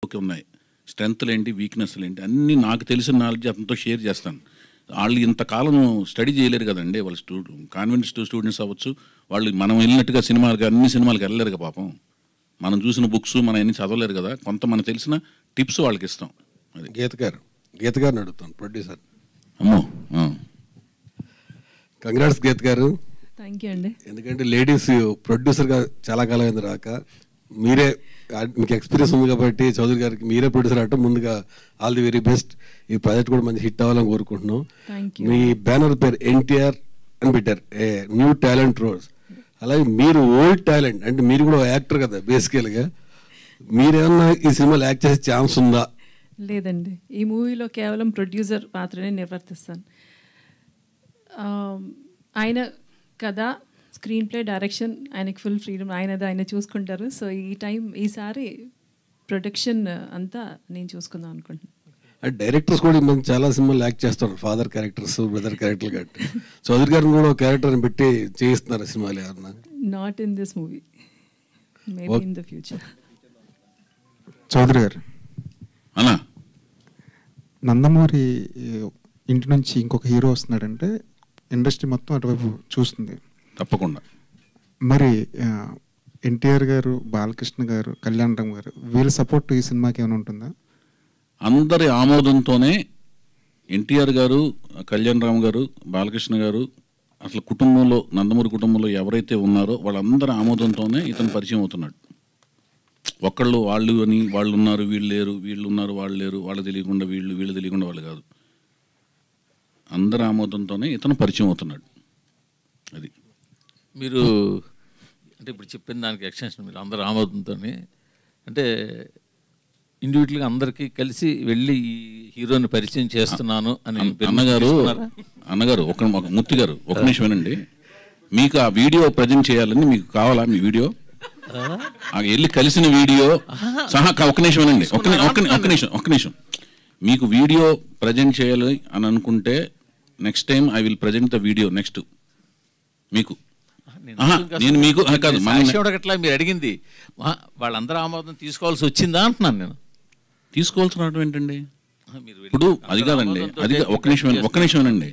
Okay ఉన్నాయి, స్ట్రెంగ్త్లు ఏంటి, వీక్నెస్లు ఏంటి, అన్నీ నాకు తెలిసిన నాలెడ్జ్ అతనితో షేర్ చేస్తాను. వాళ్ళు ఇంతకాలం స్టడీ చేయలేరు కదండి, వాళ్ళు కాన్వెంట్ స్టూడెంట్స్ అవ్వచ్చు, వాళ్ళు మనం వెళ్ళినట్టుగా అన్ని సినిమాలకు వెళ్ళలేరుగా పాపం. మనం చూసిన బుక్స్ మనం అన్ని చదవలేరు కదా, కొంత మనకు తెలిసిన టిప్స్ వాళ్ళకి ఇస్తాం. అది గీత గారిని అడుగుతాను, ప్రొడ్యూసర్. అమ్మో, కంగ్రాట్స్ గీత గారు. థ్యాంక్ యూ అండి. ఎందుకంటే లేడీస్ ప్రొడ్యూసర్గా చాలా కాలం అయింది రాక, మీరే మీకు ఎక్స్పీరియన్స్ ఉంది కాబట్టి చౌదరి గారికి మీరే ప్రొడ్యూసర్ అంటే ముందుగా ఆల్ ది వెరీ బెస్ట్. ఈ ప్రాజెక్ట్ కూడా మంచి హిట్ అవ్వాలని కోరుకుంటున్నాం. మీ బ్యానర్ పేరు ఎన్టీఆర్ అని పెట్టారు, ఏ న్యూ టాలెంట్ రోడ్స్. అలాగే మీరు ఓల్డ్ టాలెంట్, అంటే మీరు కూడా యాక్టర్ కదా బేసికల్గా, మీరేమన్నా ఈ సినిమాలో యాక్ట్ చేసే ఛాన్స్ ఉందా? లేదండి, ఈ మూవీలో కేవలం ప్రొడ్యూసర్ పాత్రనే నిర్వర్తిస్తాను. ఆయన కథ, స్క్రీన్ ప్లే, డైరెక్షన్ ఆయనకి ఫుల్ ఫ్రీడమ్, ఆయన చూసుకుంటారు. సో ఈసారి ప్రొడక్షన్ అంతా నేను చూసుకుందాం అనుకుంటున్నాను. డైరెక్టర్స్ కూడా మనం చాలా సినిమాలు యాక్ట్ చేస్తారు, ఫాదర్ క్యారెక్టర్స్, బ్రదర్ క్యారెక్టర్లు కాబట్టి చౌదరి గారిని కూడా ఒక క్యారెక్టర్ని పెట్టి చేయిస్తున్నారు సినిమాలు ఏమన్నా? Not in this movie, maybe in the future. Chowdary గారు, అన్నా నందమూరి ఇంటి నుంచి ఇంకొక హీరో వస్తున్నాడంటే ఇండస్ట్రీ మొత్తం అటువైపు చూస్తుంది. తప్పకుండా. మరి ఎన్టీఆర్ గారు, బాలకృష్ణ గారు, కళ్యాణ్ రామ్ గారు, వీళ్ళ సపోర్ట్ ఈ సినిమాకి ఏమైనా ఉంటుందా? అందరి ఆమోదంతోనే ఎన్టీఆర్ గారు, కళ్యాణ్ రామ్ గారు, బాలకృష్ణ గారు, అసలు కుటుంబంలో నందమూరి కుటుంబంలో ఎవరైతే ఉన్నారో వాళ్ళందరి ఆమోదంతోనే ఇతను పరిచయం అవుతున్నాడు. ఒకళ్ళు వాళ్ళు అని వాళ్ళు ఉన్నారు, వీళ్ళు లేరు, వీళ్ళు ఉన్నారు, వాళ్ళు లేరు, వాళ్ళు తెలియకుండా వీళ్ళు, వీళ్ళు తెలియకుండా వాళ్ళు కాదు, అందరి ఆమోదంతోనే ఇతను పరిచయం అవుతున్నాడు. అది మీరు అంటే ఇప్పుడు చెప్పిన దానికి ఎక్స్టెన్షన్, మీరు అందరు ఆమోదంతో అంటే ఇండివిజువల్గా అందరికీ కలిసి వెళ్ళి ఈ హీరోని పరిచయం చేస్తున్నాను అని అన్నగారు ఒక మూర్తి గారు ఒక నిమిషం వినండి. మీకు ఆ వీడియో ప్రజెంట్ చేయాలని మీకు కావాలా? మీ వీడియో వెళ్ళి కలిసిన వీడియో సహా ఒక నిమిషం వినండి, ఒక్క నిమిషం. మీకు వీడియో ప్రజెంట్ చేయాలి అని అనుకుంటే next time I will present the video next మీకు. నేను మీకు కాదు, మీరు అడిగింది వాళ్ళందరూ ఆమోదం తీసుకోవాల్సి వచ్చిందా అంటున్నాను నేను. తీసుకోవాల్సిన ఏంటండి ఇప్పుడు? అది కాదండి, అది ఒక నిమిషం వినండి.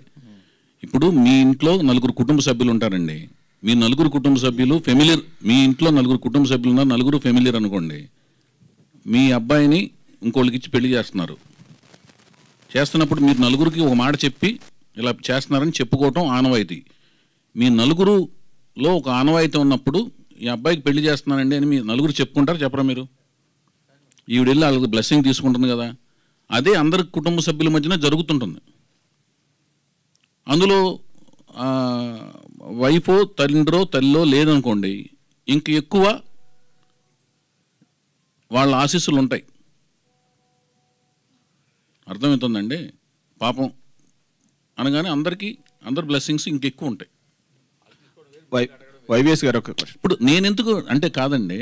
ఇప్పుడు మీ ఇంట్లో 4 కుటుంబ సభ్యులు ఉంటారండి, మీ 4 కుటుంబ సభ్యులు ఫెమిలియర్, మీ ఇంట్లో 4 కుటుంబ సభ్యులు ఉన్నారు, 4 ఫెమిలియర్ అనుకోండి. మీ అబ్బాయిని ఇంకోళ్ళకి ఇచ్చి పెళ్లి చేస్తున్నప్పుడు మీరు 4కి ఒక మాట చెప్పి ఇలా చేస్తున్నారని చెప్పుకోవటం ఆనవాయితీ. మీ 4లో ఒక ఆనవాయితీ ఉన్నప్పుడు ఈ అబ్బాయికి పెళ్లి చేస్తున్నానండి అని మీ 4 చెప్పుకుంటారు, చెప్పరా మీరు? ఈవిడెళ్ళి వాళ్ళకి బ్లెస్సింగ్ తీసుకుంటుంది కదా, అదే అందరి కుటుంబ సభ్యుల మధ్యన జరుగుతుంటుంది. అందులో వైఫో, తండ్రో, తల్లో లేదనుకోండి, ఇంక ఎక్కువ వాళ్ళ ఆశీస్సులు ఉంటాయి. అర్థమవుతుందండి? పాపం అనగానే అందరి బ్లెస్సింగ్స్ ఇంకెక్కువ ఉంటాయి. వైవిఎస్ గారు ఇప్పుడు నేనెందుకు అంటే కాదండి,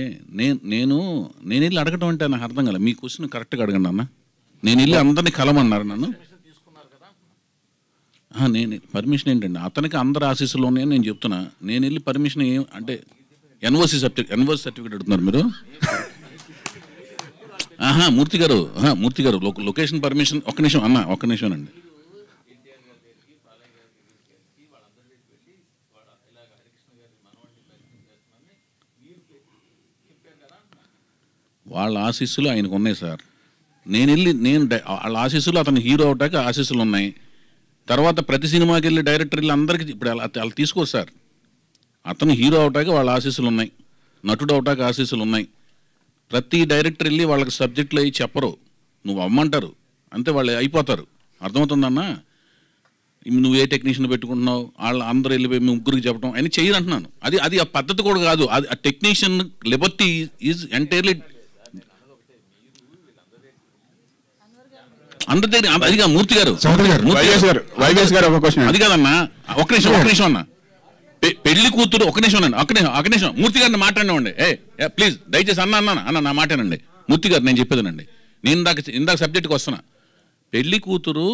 నేను వెళ్ళి అడగటం అంటే నాకు అర్థం కాలే. మీ క్వశ్చన్ కరెక్ట్గా అడగండి అన్న. నేను వెళ్ళి అందరినీ కలమన్నారు నన్ను. నేను పర్మిషన్ ఏంటండి, అతనికి అందరు ఆశీస్సులు ఉన్నాయని నేను చెప్తున్నా. నేను వెళ్ళి పర్మిషన్ అంటే ఎన్ఓసి సర్టిఫికేట్ అడుగుతున్నారు మీరు? మూర్తి గారు లొకేషన్ పర్మిషన్ ఒక్క నిమిషం అండి. వాళ్ళ ఆశీస్సులు ఆయనకు ఉన్నాయి సార్. నేను వాళ్ళ ఆశీస్సులు, అతను హీరో అవటానికి ఆశీస్సులు ఉన్నాయి. తర్వాత ప్రతి సినిమాకి వెళ్ళి డైరెక్టర్ వెళ్ళి అందరికీ ఇప్పుడు అలా తీసుకోరు సార్. అతను హీరో అవటానికి వాళ్ళ ఆశీస్సులు ఉన్నాయి, నటుడు అవటానికి ఆశీస్సులు ఉన్నాయి. ప్రతి డైరెక్టర్ వెళ్ళి వాళ్ళకి సబ్జెక్టులు అవి చెప్పరు, నువ్వు అమ్మంటారు అంతే, వాళ్ళు అయిపోతారు. అర్థమవుతుందన్నా? నువ్వు ఏ టెక్నీషియన్ పెట్టుకుంటున్నావు, వాళ్ళు అందరూ వెళ్ళిపోయి ముగ్గురికి చెప్పడం అని చెయ్యరు అంటున్నాను. అది ఆ పద్ధతి కూడా కాదు. అది ఆ టెక్నీషియన్ లిబర్టీ ఈజ్ ఎంటైర్లీ అందరి దగ్గర. అదిగా మూర్తి గారు, అది కాదన్నా, ఒక నిమిషం అన్న. పెళ్లి కూతురు ఒక నిమిషం మూర్తి గారిని మాట్లాడినామండి. ప్లీజ్ దయచేసి అన్న నా మాటేనండి. మూర్తి గారు నేను చెప్పేదేనండి, నేను ఇందాక సబ్జెక్ట్కి వస్తున్నా. పెళ్లి కూతురు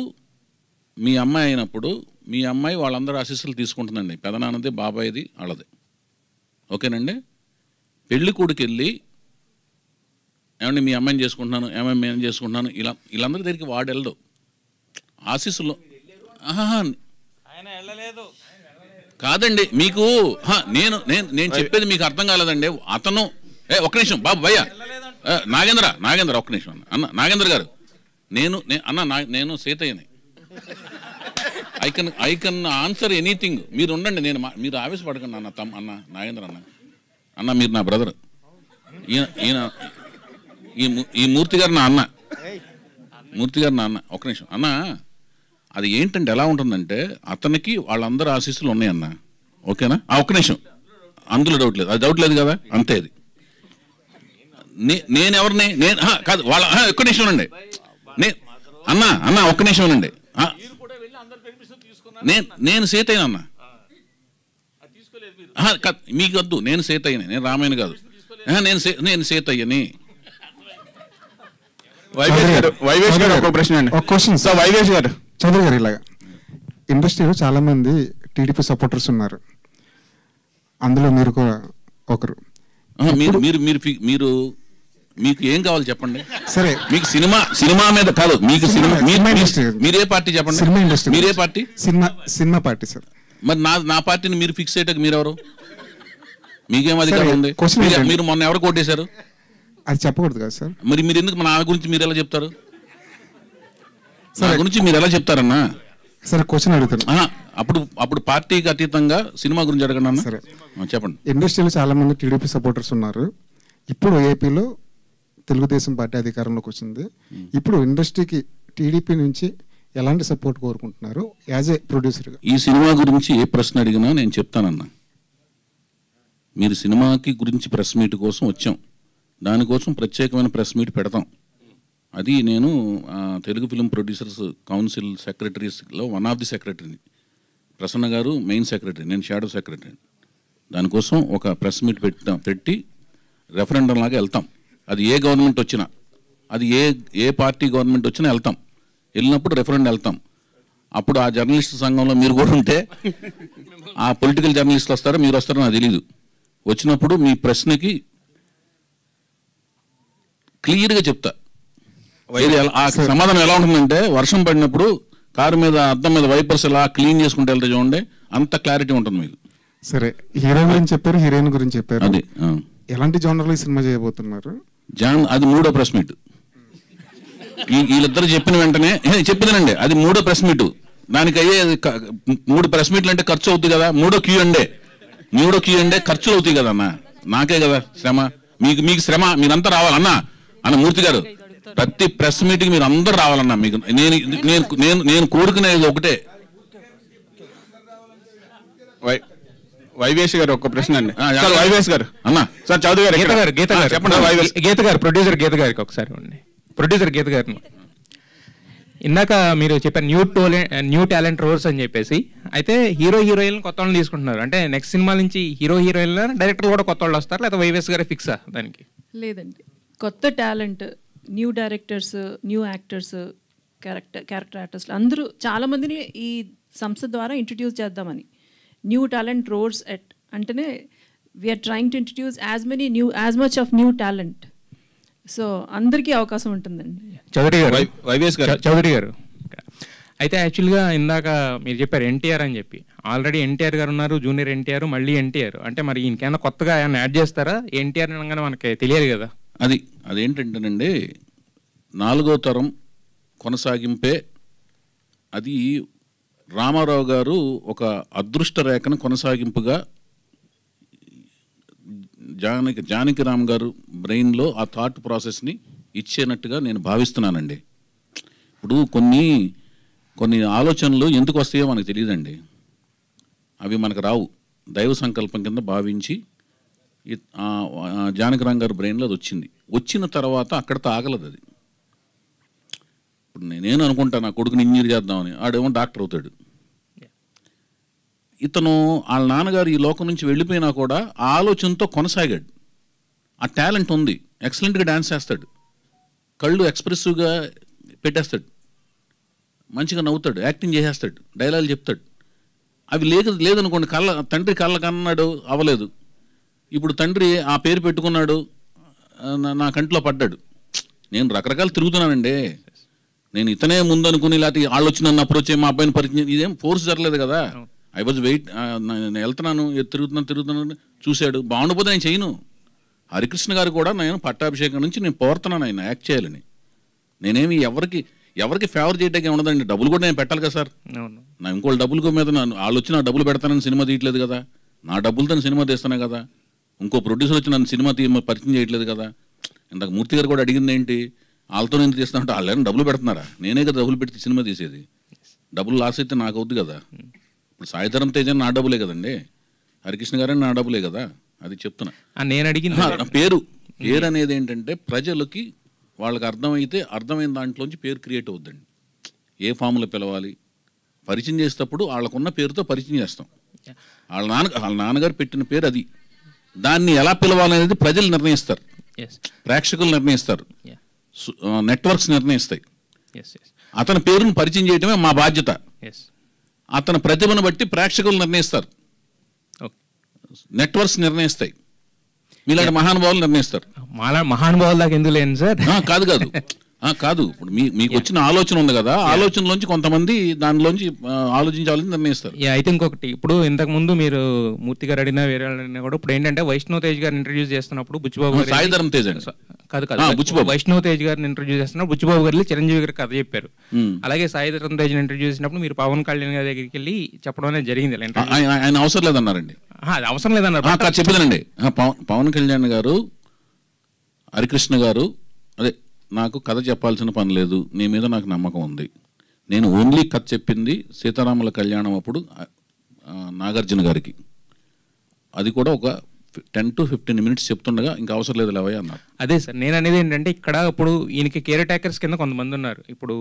మీ అమ్మాయి అయినప్పుడు మీ అమ్మాయి వాళ్ళందరూ ఆశీస్సులు తీసుకుంటుందండి, పెదనాన్నది, బాబాయిది, వాళ్ళది. ఓకేనండి? పెళ్లి కొడుకు వెళ్ళి ఏమంటే మీ అమ్మాయిని చేసుకుంటున్నాను, ఏమైనా నేను చేసుకుంటున్నాను, వీళ్ళందరి దగ్గరికి వాడు వెళ్ళడు. ఆశీస్సులో కాదండి మీకు నేను చెప్పేది మీకు అర్థం కాలేదండి. అతను ఒక్క నిమిషం బాబు భయ్యా నాగేంద్ర ఒక్క నిమిషం అన్న నాగేంద్ర గారు నేను సీతయ్యని. I can answer anything. మీరు ఉండండి, మీరు ఆవేశపడకండి అన్న నాగేంద్ర అన్న మీరు నా బ్రదర్. ఈయన ఈ మూర్తి గారు నా అన్న. ఒక్క నిమిషం అన్న. అది ఏంటంటే ఎలా ఉంటుందంటే అతనికి వాళ్ళందరూ ఆశీస్సులు ఉన్నాయన్న. ఓకేనా? ఒక్క నిమిషం, అందులో డౌట్ లేదు, అది డౌట్ లేదు కదా, అంతే. అది నేనెవరిని కాదు వాళ్ళ ఒక్క నిమిషం ఉండండి అన్న ఒక్క నిమిషం ఉండండి. నేను సీతయ్యన అన్న. మీకు వద్దు, నేను సీతయ్యని, నేను రామాయణ కాదు. నేను సీతయ్యని. వైవేష్ గారు ఒక ప్రశ్న అండి. వైవేష్ గారు, చౌదరి గారు, ఇలాగా ఇండస్ట్రీలో చాలా మంది టీడీపీ సపోర్టర్స్ ఉన్నారు, అందులో మీరు కూడా ఒకరు. మీకు ఏం కావాలి చెప్పండి. సరే, మీకు సినిమా మీద కాదు, మీకు మీరే పార్టీ చెప్పండి. Cinema industry. మీరే పార్టీ? Cinema party sir. మరి నా పార్టీని మీరు ఫిక్స్ అయ్యేటకు మీరెవరు? మీకేం అధికారం ఉంది? మీరు మొన్న ఎవరు కొట్టేశారు? అది చెప్పకూడదు కదా సార్. మరి మీరు ఎందుకు నా గురించి మీరు ఎలా చెప్తారు? నా గురించి మీరు ఎలా చెప్తారన్నా? సరే, క్వశ్చన్ అడుగుతాను. అప్పుడు పార్టీకి అతీతంగా సినిమా గురించి అడగండి అన్న. సరే చెప్పండి. ఇండస్ట్రీలో చాలా మంది టీడీపీ సపోర్టర్స్ ఉన్నారు. ఇప్పుడు ఏపీలో తెలుగుదేశం పార్టీ అధికారంలోకి వచ్చింది. ఇప్పుడు ఇండస్ట్రీకి టీడీపీ నుంచి ఎలాంటి సపోర్ట్ కోరుకుంటున్నారు యాజ్ ఏ ప్రొడ్యూసర్గా? ఈ సినిమా గురించి ఏ ప్రశ్న అడిగినా నేను చెప్తానన్నా. మీరు సినిమాకి గురించి ప్రెస్ మీట్ కోసం వచ్చాం, దానికోసం ప్రత్యేకమైన ప్రెస్ మీట్ పెడతాం. అది నేను తెలుగు ఫిల్మ్ ప్రొడ్యూసర్స్ కౌన్సిల్ సెక్రటరీస్లో వన్ ఆఫ్ ది సెక్రటరీని. ప్రసన్న గారు మెయిన్ సెక్రటరీ, నేను షాడో సెక్రటరీ. దానికోసం ఒక ప్రెస్ మీట్ పెట్టి రెఫరెండం లాగా వెళ్తాం. అది ఏ గవర్నమెంట్ వచ్చినా, అది ఏ పార్టీ గవర్నమెంట్ వచ్చినా వెళ్తాం. వెళ్ళినప్పుడు రెఫరెండం వెళ్తాం. అప్పుడు ఆ జర్నలిస్ట్ సంఘంలో మీరు కూడా ఉంటే, ఆ పొలిటికల్ జర్నలిస్టులు వస్తారో మీరు వస్తారో నాకు తెలీదు. వచ్చినప్పుడు మీ ప్రశ్నకి క్లియర్గా చెప్తా. ఆ సమాధానం ఎలా ఉంటుందంటే, వర్షం పడినప్పుడు కారు మీద అద్దం మీద వైపర్స్ ఎలా క్లీన్ చేసుకుంటే వెళ్తే చూడండి, అంత క్లారిటీ ఉంటుంది మీకు. సరే, హీరో గురించి చెప్పారు, హీరోయిన్ గురించి చెప్పారు. అది ఎలాంటి జోనర్లో ఈ సినిమా చేయబోతున్నారు? అది 3వ ప్రెస్ మీట్. వీళ్ళిద్దరు చెప్పిన వెంటనే చెప్పిదనండి, అది 3వ ప్రెస్ మీట్. దానికి అయ్యే 3 ప్రెస్ మీట్లు అంటే ఖర్చు అవుతుంది కదా. 3వ Q&A ఖర్చులు అవుతాయి కదన్న. నాకే కదా శ్రమ, మీకు శ్రమ. మీరంతా రావాలన్నా మూర్తి గారు. ప్రతి ప్రెస్ మీట్కి మీరు అందరు రావాలన్నా. మీకు నేను కోరుకునేది ఒకటే. వైవేష్ గారు ఒక ప్రశ్న అండి. వైవేష్ గారు అన్నా. సార్ చౌదరి గారు, గీత గారు, ప్రొడ్యూసర్ గీత గారికి ఒకసారి ప్రొడ్యూసర్ గీత గారిని. ఇందాక మీరు చెప్పారు న్యూ టాలెంట్ రోల్స్ అని చెప్పేసి. అయితే హీరోయిన్ కొత్త వాళ్ళని తీసుకుంటున్నారు అంటే నెక్స్ట్ సినిమా నుంచి హీరోయిన్ డైరెక్టర్ కూడా కొత్త వాళ్ళు వస్తారు, లేదా వైవేష్ గారే ఫిక్సా దానికి? లేదండి, కొత్త talent, new directors, new actors, character ఆర్టిస్టులు అందరూ చాలామందిని ఈ సంస్థ ద్వారా ఇంట్రడ్యూస్ చేద్దామని. న్యూ టాలెంట్ రోల్స్ అంటేనే we are trying to introduce as much of new talent. So అందరికీ అవకాశం ఉంటుందండి. చౌదరి గారు అయితే యాక్చువల్గా ఇందాక మీరు చెప్పారు ఎన్టీఆర్ అని చెప్పి. ఆల్రెడీ ఎన్టీఆర్ గారు ఉన్నారు, జూనియర్ ఎన్టీఆర్, మళ్ళీ ఎన్టీఆర్. అంటే మరి ఈయనకైనా కొత్తగా ఏమైనా యాడ్ చేస్తారా? ఎన్టీఆర్ అనగానే మనకి తెలియదు కదా. అదేంటంటేనండి, 4వ తరం కొనసాగింపే. అది రామారావు గారు ఒక అదృష్ట రేఖను కొనసాగింపుగా జానకిరామ్ గారు బ్రెయిన్లో ఆ థాట్ ప్రాసెస్ని ఇచ్చేనట్టుగా నేను భావిస్తున్నానండి. ఇప్పుడు కొన్ని ఆలోచనలు ఎందుకు వస్తాయో మనకు తెలియదండి. అవి మనకు రావు, దైవ సంకల్పం కింద భావించి జానకిరామ్ గారు బ్రెయిన్లో అది వచ్చిన తర్వాత అక్కడితో ఆగలదు అది. ఇప్పుడు నేను అనుకుంటా నా కొడుకుని ఇంజనీర్ చేద్దామని, ఆడేమో డాక్టర్ అవుతాడు. ఇతను వాళ్ళ నాన్నగారు ఈ లోకం నుంచి వెళ్ళిపోయినా కూడా ఆ ఆలోచనతో కొనసాగాడు. ఆ టాలెంట్ ఉంది, ఎక్సలెంట్గా డ్యాన్స్ చేస్తాడు, కళ్ళు ఎక్స్ప్రెసివ్గా పెట్టేస్తాడు, మంచిగా నవ్వుతాడు, యాక్టింగ్ చేసేస్తాడు, డైలాగులు చెప్తాడు. అవి లేదనుకోండి, తండ్రి కళ్ళ కన్నాడు అవ్వలేదు. ఇప్పుడు తండ్రి ఆ పేరు పెట్టుకున్నాడు, నా కంట్లో పడ్డాడు, నేను రకరకాలు తిరుగుతున్నానండి. నేను ఇతనే ముందు అనుకుని లేకపోతే వాళ్ళు వచ్చి నన్ను అప్రోచ్ అయ్యి మా అబ్బాయిని పరిచయం, ఇదేం ఫోర్స్ జరగలేదు కదా. ఐ వాజ్ వెయిట్, నేను వెళ్తున్నాను తిరుగుతున్నాను చూశాడు, బాగుండిపోతే నేను చేయను. హరికృష్ణ గారు కూడా నేను పట్టాభిషేకం నుంచి నేను పోరుతున్నాను ఆయన యాక్ట్ చేయాలని. నేనేమి ఎవరికి ఫేవర్ చేయడానికి ఉండదండి. డబ్బులు కూడా నేను పెట్టాలి కదా సార్. నా ఇంకోళ్ళ డబ్బుల మీద వాళ్ళు వచ్చి నా డబ్బులు పెడతానని సినిమా తీయట్లేదు కదా, నా డబ్బులతో సినిమా తీస్తానే కదా. ఇంకో ప్రొడ్యూసర్ వచ్చి నన్ను సినిమా పరిచయం చేయట్లేదు కదా. ఇందాక మూర్తి గారు కూడా అడిగింది ఏంటి, వాళ్ళతో నేను తీస్తానంటే వాళ్ళు డబ్బులు పెడుతున్నారా? నేనే కదా డబ్బులు పెట్టి సినిమా తీసేది. డబ్బులు లాస్ అయితే నాకు అవుద్ది కదా. ఇప్పుడు సాయిధరం తేజ నా డబ్బులే కదండి, హరికృష్ణ గారని నా డబ్బులే కదా. అది చెప్తున్నా. నేను అడిగింది పేరు అనేది ఏంటంటే ప్రజలకి వాళ్ళకి అర్థమైన దాంట్లోంచి పేరు క్రియేట్ అవుద్దండి. ఏ ఫామ్లో పిలవాలి, పరిచయం చేసేటప్పుడు వాళ్ళకున్న పేరుతో పరిచయం చేస్తాం. వాళ్ళ నాన్నగారు పెట్టిన పేరు అది. దాన్ని ఎలా పిలవాలనేది ప్రజలు నిర్ణయిస్తారు, ప్రేక్షకులు నిర్ణయిస్తారు, నెట్వర్క్స్ నిర్ణయిస్తాయి. అతని పేరును పరిచయం చేయడమే మా బాధ్యత. అతని ప్రతిభను బట్టి ప్రేక్షకులు నిర్ణయిస్తారు, నెట్వర్క్స్ నిర్ణయిస్తాయి, మీలాంటి మహానుభావులు నిర్ణయిస్తారు. మహానుభావులు దాకా ఎందుకు లేను సార్. కాదు ఇప్పుడు మీకు వచ్చిన ఆలోచన ఉంది కదా, ఆలోచనలోంచి కొంతమంది దానిలోంచి ఆలోచించాలని నిర్ణయిస్తారు. అయితే ఇంకొకటి, ఇప్పుడు ఇంతకు ముందు మీరు మూర్తి గారు అడిగినా వేరే అడిగినా కూడా ఇప్పుడు ఏంటంటే వైష్ణవ్ తేజ్ గారిని ఇంట్రడ్యూస్ చేస్తున్నప్పుడు బుచ్చిబాబు గారు, సాయిధరం తేజ్ కాదు వైష్ణవ్ తేజ్ గారిని ఇంట్రడ్యూస్ చేస్తున్నప్పుడు బుచ్చిబాబు గారు చిరంజీవి గారికి కథ చెప్పారు. అలాగే సాయిధరం తేజ్ ఇంట్రడ్యూస్ చేసినప్పుడు మీరు పవన్ కళ్యాణ్ గారి దగ్గరికి వెళ్ళి చెప్పడం అనేది జరిగింది. ఆయన అవసరం లేదన్నారండి. అది అవసరం లేదన్నారు. చెప్పేదానండి, పవన్ కళ్యాణ్ గారు హరికృష్ణ గారు అదే నాకు కథ చెప్పాల్సిన పని లేదు, నీ మీద నాకు నమ్మకం ఉంది, నేను ఓన్లీ కథ చెప్పింది సీతారాముల కళ్యాణం అప్పుడు నాగార్జున గారికి, అది కూడా ఒక 10 to 15 minutes చెప్తుండగా ఇంకా అవసరం లేదు లేవయ్య అన్నారు. అదే సార్ నేను అనేది ఏంటంటే ఇక్కడ ఇప్పుడు ఈయనకి కేర్ టేకర్స్ కింద కొంతమంది ఉన్నారు. ఇప్పుడు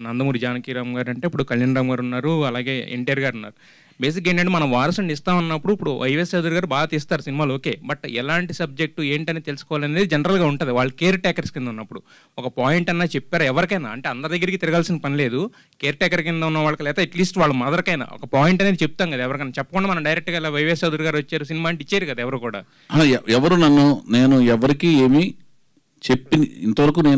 నందమూరి జానకీరామ్ గారు అంటే ఇప్పుడు కళ్యాణ్ రామ్ గారు ఉన్నారు, అలాగే ఎన్టీఆర్ గారు ఉన్నారు. బేసిక్ ఏంటంటే మనం వారసుని ఇస్తామన్నప్పుడు ఇప్పుడు వైఎస్ చౌదరి గారు బాగా తీస్తారు సినిమాలు, ఓకే, బట్ ఎలాంటి సబ్జెక్టు ఏంటని తెలుసుకోవాలనేది జనరల్గా ఉంటుంది వాళ్ళు కేర్ టేకర్స్ కింద ఉన్నప్పుడు. ఒక పాయింట్ అన్నా చెప్పారు ఎవరికైనా, అంటే అందరి దగ్గరికి తిరగాల్సిన పని లేదు, కేర్ టేకర్ కింద ఉన్న వాళ్ళకి లేదా అట్లీస్ట్ వాళ్ళ మదర్కైనా ఒక పాయింట్ అనేది చెప్తాం కదా. ఎవరికైనా చెప్పకుండా మనం డైరెక్ట్గా ఇలా వైఎస్ చౌదరి గారు వచ్చారు సినిమా అంటే ఇచ్చారు కదా ఎవరు కూడా. ఎవరు నేను ఎవరికి ఏమి చెప్పి ఇంతవరకు నేను